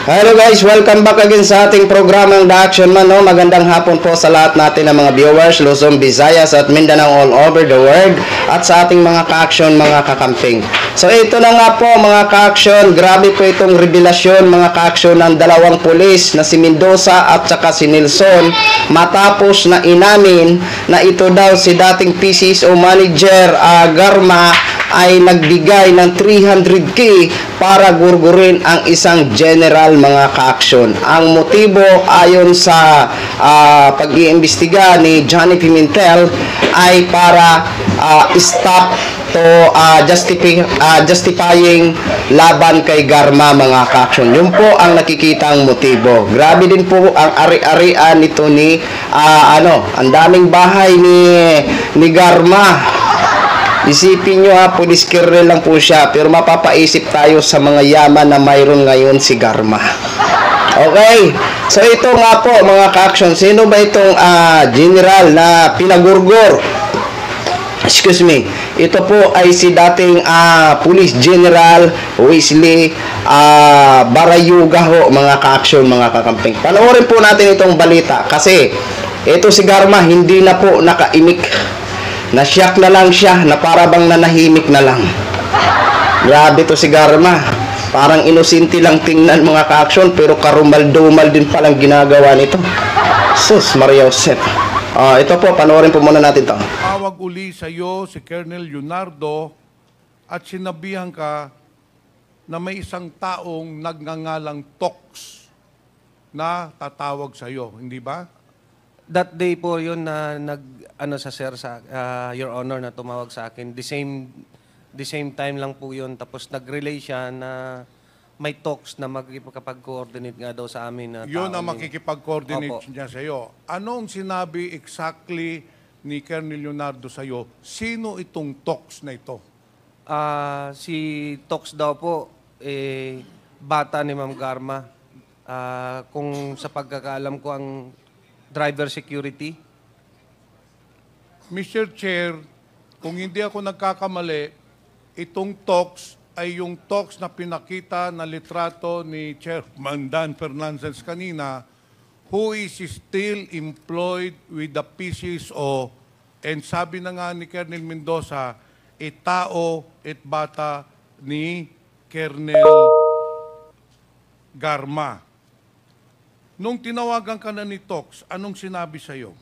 Hello guys, welcome back again sa ating programang The Action Man. No? Magandang hapon po sa lahat natin ng mga viewers, Luzon, Visayas at Mindanao all over the world at sa ating mga ka-action, mga kakamping. So ito na nga po mga ka-action, grabe po itong revelasyon mga ka-action ng dalawang pulis na si Mendoza at saka si Nelson matapos na inamin na ito daw si dating PCSO manager Garma ay nagbigay ng 300k para gurgurin ang isang general mga ka-action. Ang motibo ayon sa pag-iimbestiga ni Johnny Pimentel ay para stop to justifying laban kay Garma mga ka-action. Yun po ang nakikitang motibo. Grabe din po ang ari-arian nito ni ang daming bahay ni Garma. Isipin nyo police career lang po siya, pero mapapaisip tayo sa mga yaman na mayroon ngayon si Garma. Okay, so ito nga po mga ka-action, sino ba itong general na pinagurgur? Excuse me, ito po ay si dating Police General Wesley Barayuga ho mga ka-action, mga kakamping. Panoorin po natin itong balita kasi ito si Garma hindi na po nakaimik. Nasyak na lang siya na para bang nanahimik na lang. Grabe to si Garma. Parang inosente lang tingnan mga ka-action pero karumal-dumal din palang ginagawa nito. Sus, Maria Josep. Ito po, panoorin po muna natin to. Tawag uli sa iyo si Colonel Leonardo at sinabihan ka na may isang taong nagngangalang Tox na tatawag sa iyo, hindi ba? That day po yun na sa sir sa Your Honor na tumawag sa akin. The same time lang po yun. Tapos nag-relay siya na may talks na magkipag-coordinate nga daw sa amin na yun ang makikipag-coordinate niya sa iyo. Anong sinabi exactly ni Colonel Leonardo sa iyo? Sino itong talks na ito? Si Talks daw po, bata ni Ma'am Garma. Kung sa pagkakaalam ko ang driver security. Mr. Chair, kung hindi ako nagkakamali, itong talks ay yung talks na pinakita na litrato ni Chairman Dan Fernandez kanina, who is still employed with the PCSO, and sabi na nga ni Colonel Mendoza, tao at bata ni Colonel Garma. Nung tinawagan ka na ni Tox, anong sinabi sa iyo?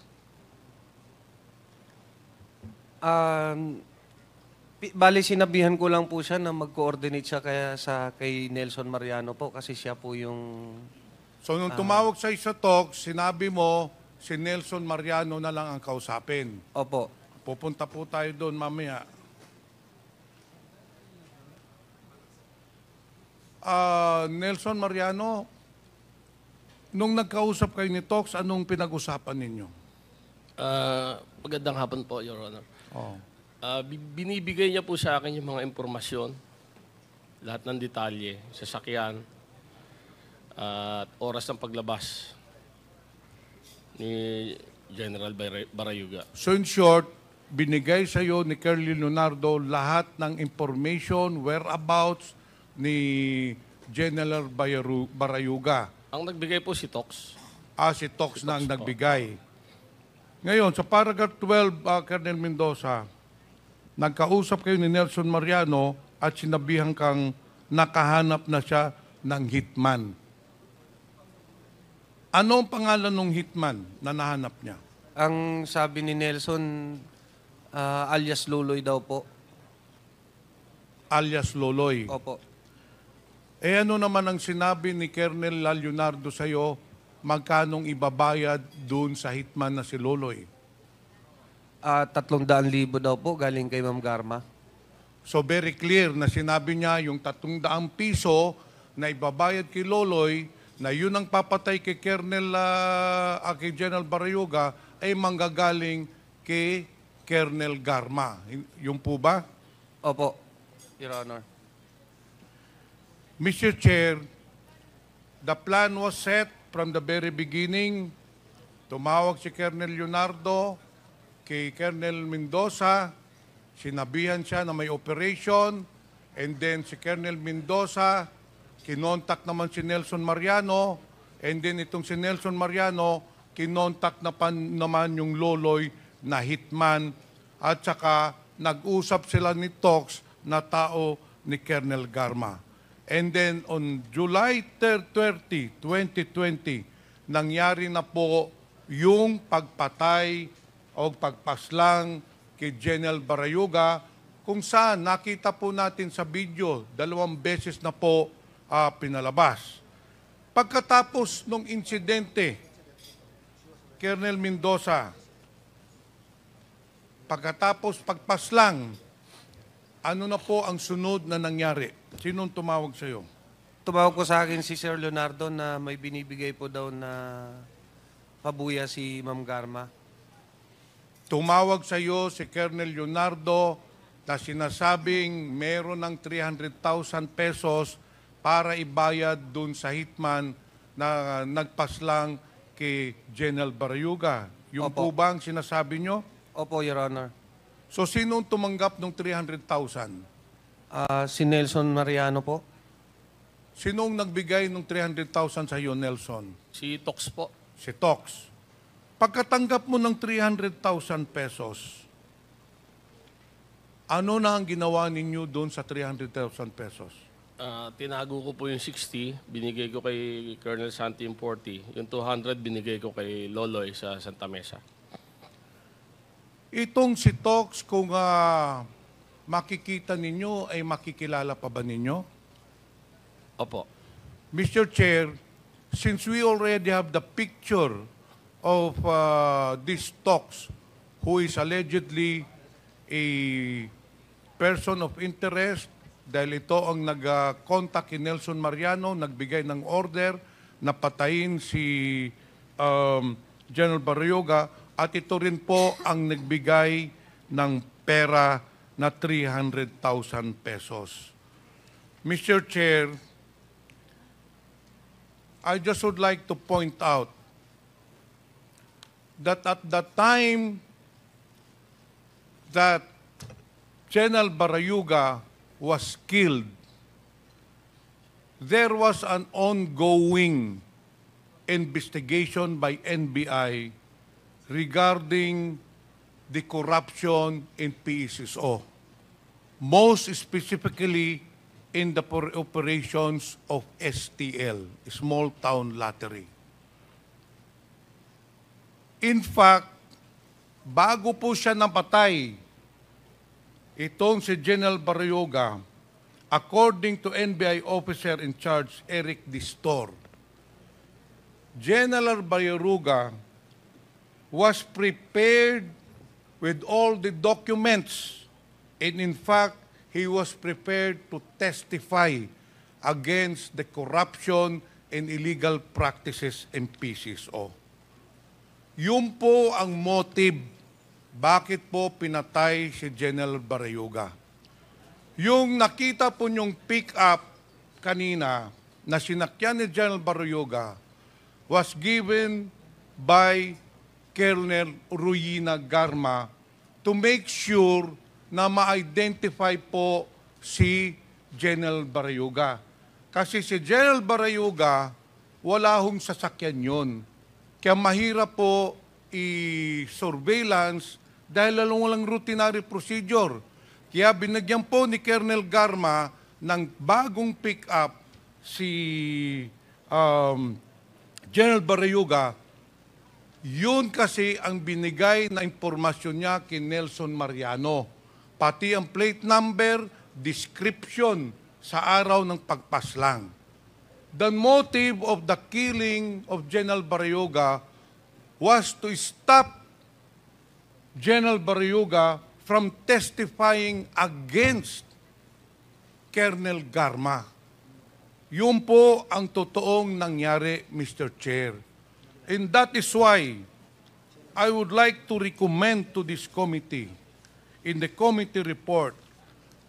Bali, sinabihan ko lang po siya na mag-coordinate siya kay Nelson Mariano po kasi siya po yung... So, nung tumawag sa Tox, sinabi mo, si Nelson Mariano na lang ang kausapin. Opo. Pupunta po tayo doon mamaya. Nelson Mariano, nung nagkausap kayo ni Tox, anong pinag-usapan ninyo? Magandang hapon po, Your Honor. Oh. Binibigay niya po sa akin yung mga impormasyon, lahat ng detalye, sasakyan, at oras ng paglabas ni General Barayuga. So in short, binigay sa iyo ni Colonel Leonardo lahat ng information, whereabouts ni General Barayuga. Ang nagbigay po si Tox. Si Tox na ang nagbigay. Ngayon, sa paragraph 12, Colonel Mendoza, nagkausap kayo ni Nelson Mariano at sinabihan kang nakahanap na siya ng hitman. Ano ang pangalan ng hitman na nahanap niya? Ang sabi ni Nelson, alias Loloy daw po. Alias Loloy. Opo. Ano naman ang sinabi ni Colonel Leonardo sa iyo, magkanong ibabayad doon sa hitman na si Loloy? 300,000 daw po galing kay Ma'am Garma. So very clear na sinabi niya yung 300 piso na ibabayad kay Loloy, na yun ang papatay kay kay General Barayuga ay manggagaling kay Colonel Garma. Yung po ba? Opo, Your Honor. Mr. Chair, the plan was set from the very beginning. Tumawag si Colonel Leonardo kay Colonel Mendoza, sinabihan siya na may operation, and then si Colonel Mendoza kinontak naman si Nelson Mariano, and then itong si Nelson Mariano, kinontak naman yung loloy na hitman, at saka nag-usap sila ni Tox na tao ni Colonel Garma. And then on July 30, 2020, nangyari na po yung pagpatay o pagpaslang kay General Barayuga, kung saan nakita po natin sa video, 2 beses na po pinalabas. Pagkatapos ng insidente, Colonel Mendoza, pagkatapos pagpaslang, ano na po ang sunod na nangyari? Sinong tumawag sa iyo? Tumawag po sa akin si Sir Leonardo na may binibigay po daw na pabuya si Ma'am Garma. Tumawag sa iyo si Colonel Leonardo na sinasabing meron ng 300,000 pesos para ibayad dun sa hitman na nagpaslang kay General Barayuga. Yung po Opo. bang sinasabi nyo? Opo, Your Honor. So, sinong tumanggap ng 300,000? Si Nelson Mariano po. Sinong nagbigay ng 300,000 sa iyo, Nelson? Si Tox po. Si Tox. Pagkatanggap mo ng 300,000 pesos, ano na ang ginawa ninyo doon sa 300,000 pesos? Tinago ko po yung 60, binigay ko kay Colonel Santi yung 40. Yung 200, binigay ko kay Loloy sa Santa Mesa. Itong si Tox, kung makikita ninyo, ay makikilala pa ba ninyo? Opo. Mr. Chair, since we already have the picture of this Tox, who is allegedly a person of interest, dahil ito ang nag-contact kay Nelson Mariano, nagbigay ng order na patayin si General Barayuga, at ito rin po ang nagbigay ng pera na 300,000 pesos. Mr. Chair, I just would like to point out that at the time that General Barayuga was killed, there was an ongoing investigation by NBI regarding the corruption in PSSO, most specifically in the operations of STL, Small Town Lottery. In fact, bago po siya napatay, itong si General Barayuga, according to NBI officer in charge, Eric Distor, General Barayuga was prepared with all the documents, and in fact, he was prepared to testify against the corruption and illegal practices in PCSO. Yun po ang motive bakit po pinatay si General Barayuga. Yung nakita po niyong pick-up kanina na sinakyan ni General Barayuga was given by Colonel Ruyina Garma to make sure na ma-identify po si General Barayuga. Kasi si General Barayuga, wala hong sasakyan yun. Kaya mahirap po i-surveillance dahil walang routinary procedure. Kaya binagyan po ni Colonel Garma ng bagong pick-up si General Barayuga. Yun kasi ang binigay na impormasyon niya kay Nelson Mariano. Pati ang plate number, description sa araw ng pagpaslang. The motive of the killing of General Barayuga was to stop General Barayuga from testifying against Colonel Garma. Yun po ang totoong nangyari, Mr. Chair. And that is why I would like to recommend to this committee, in the committee report,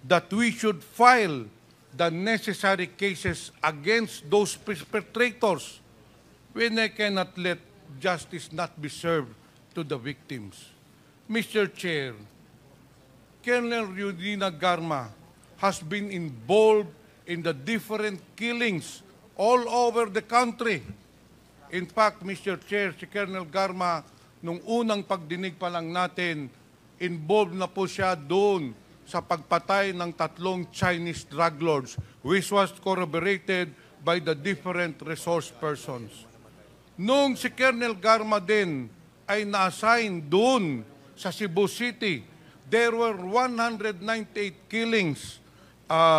that we should file the necessary cases against those perpetrators when I cannot let justice not be served to the victims. Mr. Chair, Colonel Ruyina Garma has been involved in the different killings all over the country. In fact, Mr. Chair, si Colonel Garma, nung unang pagdinig pa lang natin, involved na po siya doon sa pagpatay ng 3 Chinese drug lords, which was corroborated by the different resource persons. Nung si Colonel Garma din ay na-assign doon sa Cebu City, there were 198 killings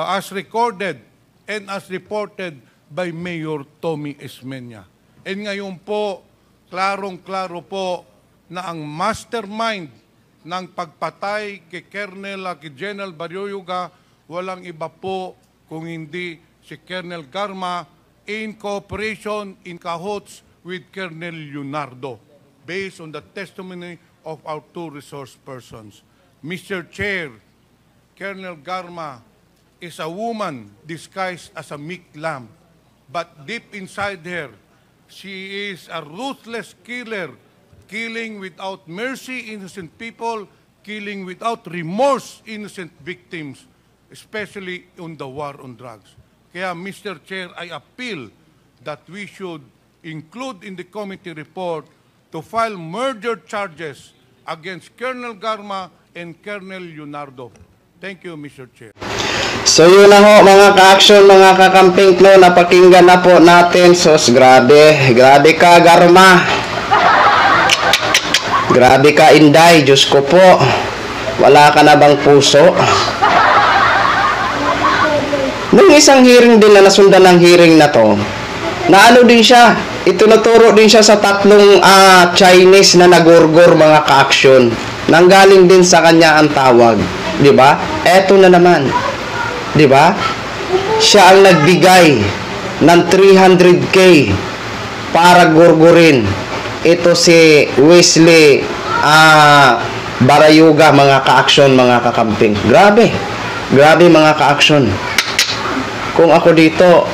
as recorded and as reported by Mayor Tommy Esmeña. And ngayon po, klarong-klaro po na ang mastermind ng pagpatay kay General Baryoyoga walang iba po kung hindi si Colonel Garma in cooperation, in cahoots with Colonel Leonardo, based on the testimony of our 2 resource persons. Mr. Chair, Colonel Garma is a woman disguised as a meek lamb, but deep inside her, she is a ruthless killer, killing without mercy innocent people, killing without remorse innocent victims, especially on the war on drugs. Kaya, Mr. Chair, I appeal that we should include in the committee report to file murder charges against Colonel Garma and Colonel Leonardo. Thank you, Mr. Chair. So yun na ho mga ka-action, mga kakamping no, napakinggan na po natin. Sos, grabe ka Garma, grabe ka Inday, Diyos ko po, wala ka na bang puso? Nung isang hearing din na nasundan ng hearing na to, na ano din siya, itinuturo din siya sa 3 Chinese na nagurgur mga ka-action, nanggaling din sa kanya ang tawag, di ba? Eto na naman, di ba? Siya ang nagbigay ng 300K para gurgurin. Ito si Wesley Barayuga, mga ka-action, mga kakamping. Grabe mga ka-action. Kung ako dito,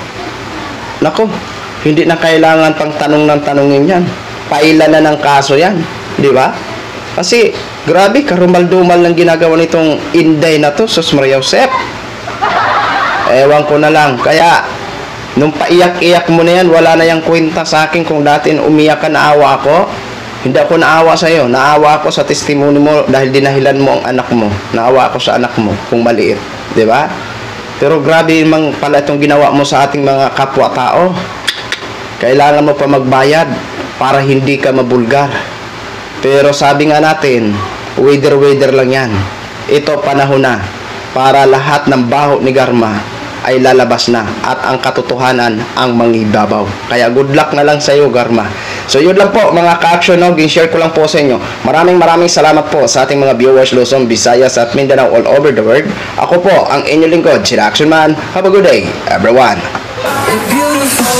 nako, hindi na kailangan pang tanong ng tanongin yan. Paila na ng kaso yan, di ba? Kasi grabe, karumal-dumal ng ginagawa nitong Inday na to, Sus Maria Josep. Ewan ko na lang. Kaya, nung paiyak-iyak mo na yan, wala na yung kwenta sa akin. Kung dati umiyak ka, naawa ako. Hindi ako naawa sa iyo. Naawa ako sa testimony mo dahil dinahilan mo ang anak mo. Naawa ako sa anak mo kung maliit. Di ba? Pero grabe mang pala itong ginawa mo sa ating mga kapwa-tao. Kailangan mo pa magbayad para hindi ka mabulgar. Pero sabi nga natin, wader lang yan. Ito panahon na para lahat ng baho ni Garma ay lalabas na at ang katotohanan ang mangibabaw. Kaya good luck na lang sa iyo, Garma. So yun lang po mga ka-action, no? Gin-share ko lang po sa inyo. Maraming salamat po sa ating mga viewers Luzon, Visayas at Mindanao all over the world. Ako po ang inyong lingkod, si Action Man. Have a good day, everyone. Beautiful.